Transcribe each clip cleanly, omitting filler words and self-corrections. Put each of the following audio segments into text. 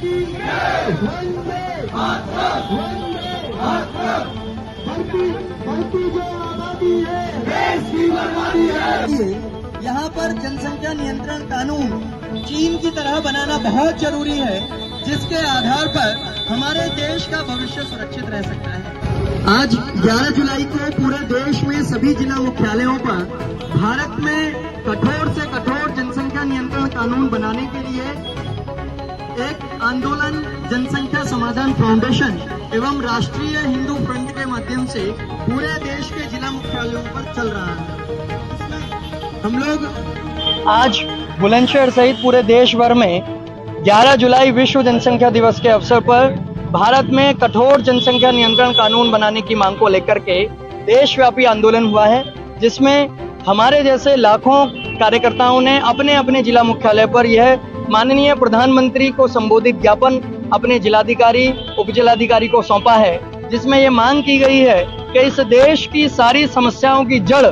की वंदे वंदे बढ़ती जो आबादी है देश की बर्बादी है। यहाँ पर जनसंख्या नियंत्रण कानून चीन की तरह बनाना बहुत जरूरी है, जिसके आधार पर हमारे देश का भविष्य सुरक्षित रह सकता है। आज 11 जुलाई को पूरे देश में सभी जिला मुख्यालयों पर भारत में कठोर से कठोर जनसंख्या नियंत्रण कानून बनाने के लिए एक आंदोलन जनसंख्या समाधान फाउंडेशन एवं राष्ट्रीय हिंदू फ्रंट के माध्यम से पूरे देश के जिला मुख्यालयों पर चल रहा है। हम लोग आज बुलंदशहर सहित पूरे देश भर में 11 जुलाई विश्व जनसंख्या दिवस के अवसर पर भारत में कठोर जनसंख्या नियंत्रण कानून बनाने की मांग को लेकर के देशव्यापी आंदोलन हुआ है, जिसमें हमारे जैसे लाखों कार्यकर्ताओं ने अपने अपने जिला मुख्यालय पर यह माननीय प्रधानमंत्री को संबोधित ज्ञापन अपने जिलाधिकारी उप जिलाधिकारी को सौंपा है, जिसमें यह मांग की गई है कि इस देश की सारी समस्याओं की जड़,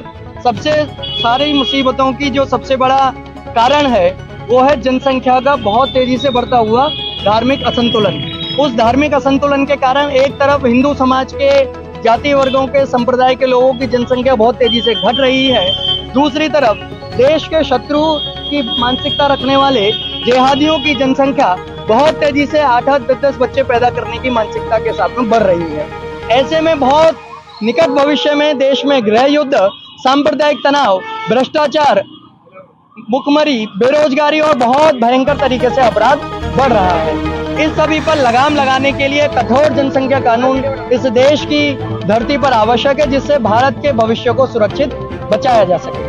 सबसे सारी मुसीबतों की जो सबसे बड़ा कारण है वो है जनसंख्या का बहुत तेजी से बढ़ता हुआ धार्मिक असंतुलन। उस धार्मिक असंतुलन के कारण एक तरफ हिंदू समाज के जाति वर्गों के संप्रदाय के लोगों की जनसंख्या बहुत तेजी से घट रही है, दूसरी तरफ देश के शत्रु की मानसिकता रखने वाले जिहादियों की जनसंख्या बहुत तेजी से 8-8, 10-10 बच्चे पैदा करने की मानसिकता के साथ में बढ़ रही है। ऐसे में बहुत निकट भविष्य में देश में गृह युद्ध, सांप्रदायिक तनाव, भ्रष्टाचार, भुखमरी, बेरोजगारी और बहुत भयंकर तरीके से अपराध बढ़ रहा है। इस सभी पर लगाम लगाने के लिए कठोर जनसंख्या कानून इस देश की धरती पर आवश्यक है, जिससे भारत के भविष्य को सुरक्षित बचाया जा सके।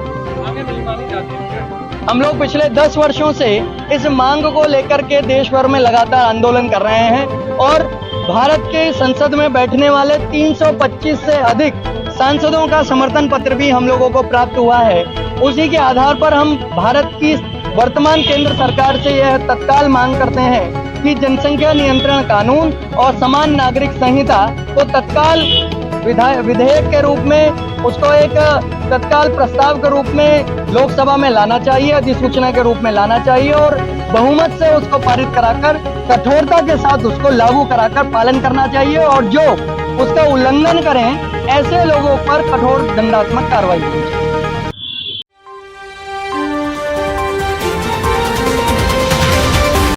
हम लोग पिछले 10 वर्षों से इस मांग को लेकर के देश भर में लगातार आंदोलन कर रहे हैं और भारत के संसद में बैठने वाले 325 से अधिक सांसदों का समर्थन पत्र भी हम लोगों को प्राप्त हुआ है। उसी के आधार पर हम भारत की वर्तमान केंद्र सरकार से यह तत्काल मांग करते हैं कि जनसंख्या नियंत्रण कानून और समान नागरिक संहिता को तत्काल विधेयक के रूप में, उसको एक तत्काल प्रस्ताव के रूप में लोकसभा में लाना चाहिए, अधिसूचना के रूप में लाना चाहिए और बहुमत से उसको पारित कराकर कठोरता के साथ उसको लागू कराकर पालन करना चाहिए और जो उसका उल्लंघन करें ऐसे लोगों पर कठोर दंडात्मक कार्रवाई होनी चाहिए।